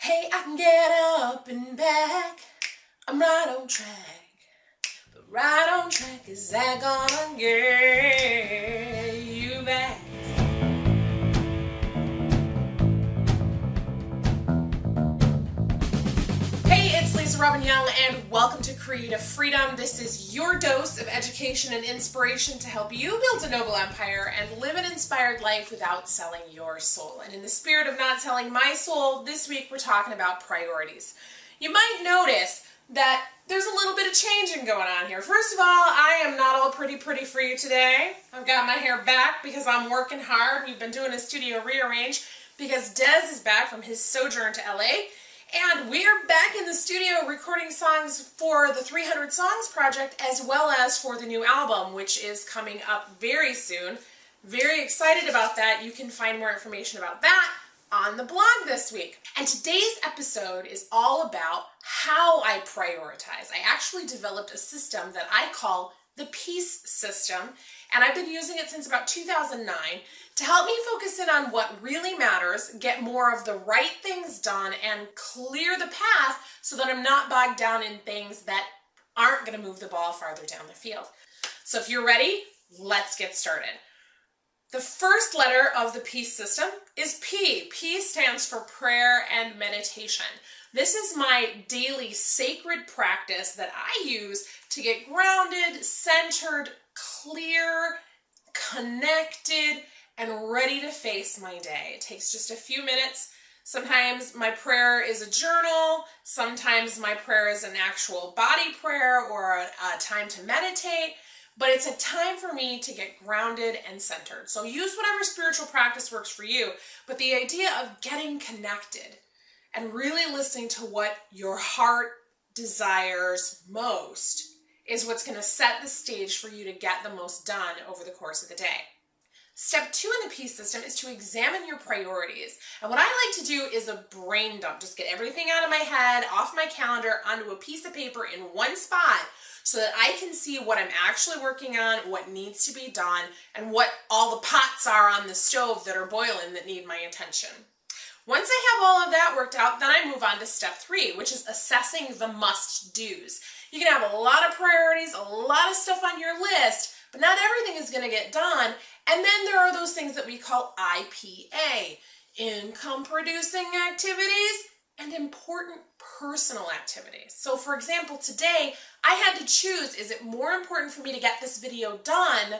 Hey, I can get up and back. I'm right on track. But right on track is that gonna get you back? Hey, it's Robbin and welcome to Creative Freedom. This is your dose of education and inspiration to help you build a noble empire and live an inspired life without selling your soul. And in the spirit of not selling my soul, this week we're talking about priorities. You might notice that there's a little bit of changing going on here. First of all, I am not all pretty for you today. I've got my hair back because I'm working hard. We've been doing a studio rearrange because Des is back from his sojourn to LA. And we're back in the studio recording songs for the 300 Songs project as well as for the new album, which is coming up very soon. Very excited about that. You can find more information about that on the blog this week. And today's episode is all about how I prioritize. I actually developed a system that I call the Peace System, and I've been using it since about 2009 to help me focus in on what really matters, get more of the right things done, and clear the path so that I'm not bogged down in things that aren't going to move the ball farther down the field. So if you're ready, let's get started. The first letter of the Peace System is P. P stands for prayer and meditation. This is my daily sacred practice that I use to get grounded, centered, clear, connected, and ready to face my day. It takes just a few minutes. Sometimes my prayer is a journal. Sometimes my prayer is an actual body prayer or a time to meditate. But it's a time for me to get grounded and centered. So use whatever spiritual practice works for you. But the idea of getting connected and really listening to what your heart desires most is what's going to set the stage for you to get the most done over the course of the day. Step 2 in the Peace System is to examine your priorities. And what I like to do is a brain dump. Just get everything out of my head, off my calendar, onto a piece of paper in one spot so that I can see what I'm actually working on, what needs to be done, and what all the pots are on the stove that are boiling that need my attention. Once I have all of that worked out, then I move on to step 3, which is assessing the must-dos. You can have a lot of priorities, a lot of stuff on your list, but not everything is going to get done. And then there are those things that we call IPA, income-producing activities and important personal activities. So for example, today I had to choose, is it more important for me to get this video done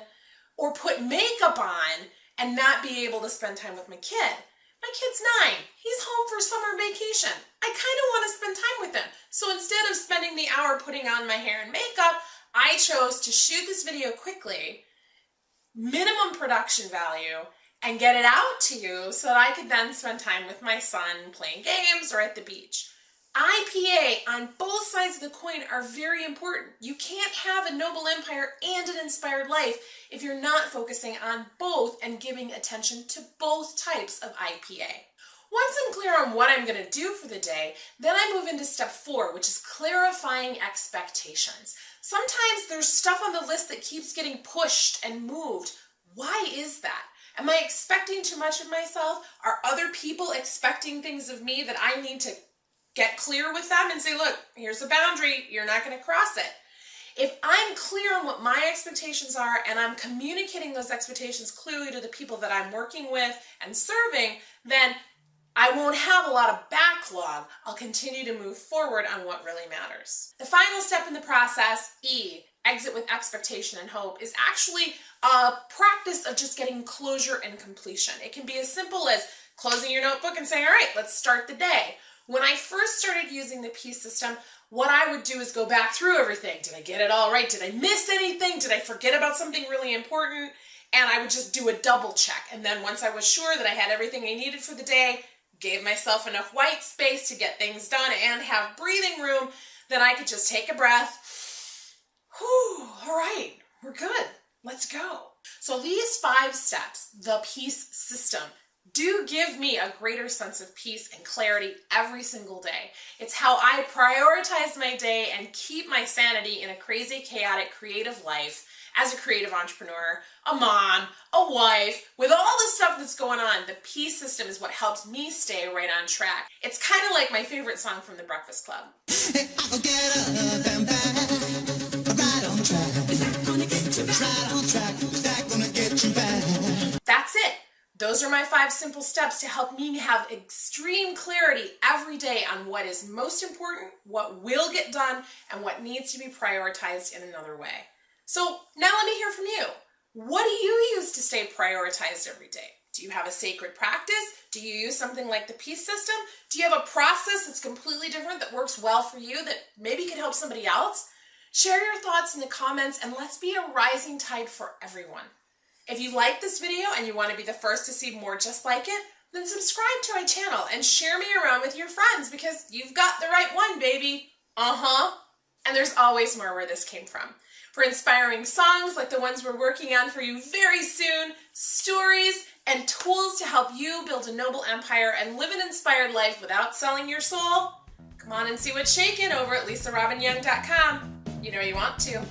or put makeup on and not be able to spend time with my kid? My kid's 9. He's home for summer vacation. I kind of want to spend time with him. So instead of spending the hour putting on my hair and makeup, I chose to shoot this video quickly, minimum production value, and get it out to you so that I could then spend time with my son playing games or at the beach. IPA on both sides of the coin are very important. You can't have a noble empire and an inspired life if you're not focusing on both and giving attention to both types of IPA. Once I'm clear on what I'm going to do for the day, then I move into step 4, which is clarifying expectations. Sometimes there's stuff on the list that keeps getting pushed and moved. Why is that? Am I expecting too much of myself? Are other people expecting things of me that I need to get clear with them and say, look, here's a boundary, you're not going to cross it. If I'm clear on what my expectations are and I'm communicating those expectations clearly to the people that I'm working with and serving, then I won't have a lot of backlog. I'll continue to move forward on what really matters. The final step in the process, E, exit with expectation and hope, is actually a practice of just getting closure and completion. It can be as simple as closing your notebook and saying, all right, let's start the day. When I first started using the Peace System, what I would do is go back through everything. Did I get it all right? Did I miss anything? Did I forget about something really important? And I would just do a double check. And then once I was sure that I had everything I needed for the day, gave myself enough white space to get things done and have breathing room, then I could just take a breath. Whew, all right, we're good. Let's go. So these 5 steps, the Peace System, do give me a greater sense of peace and clarity every single day. It's how I prioritize my day and keep my sanity in a crazy, chaotic, creative life. as a creative entrepreneur, a mom, a wife, with all the stuff that's going on, the P system is what helps me stay right on track. It's kind of like my favorite song from The Breakfast Club. I'll get up and back, right on track. Is that gonna get you back? Right on track. Is that gonna get you back? That's it. Those are my 5 simple steps to help me have extreme clarity every day on what is most important, what will get done, and what needs to be prioritized in another way. So now let me hear from you. What do you use to stay prioritized every day? Do you have a sacred practice? Do you use something like the Peace System? Do you have a process that's completely different that works well for you that maybe could help somebody else? Share your thoughts in the comments and let's be a rising tide for everyone. If you like this video and you want to be the first to see more just like it, then subscribe to my channel and share me around with your friends because you've got the right one, baby. And there's always more where this came from. For inspiring songs like the ones we're working on for you very soon, stories, and tools to help you build a noble empire and live an inspired life without selling your soul, come on and see what's shaking over at LisaRobbinYoung.com. You know you want to.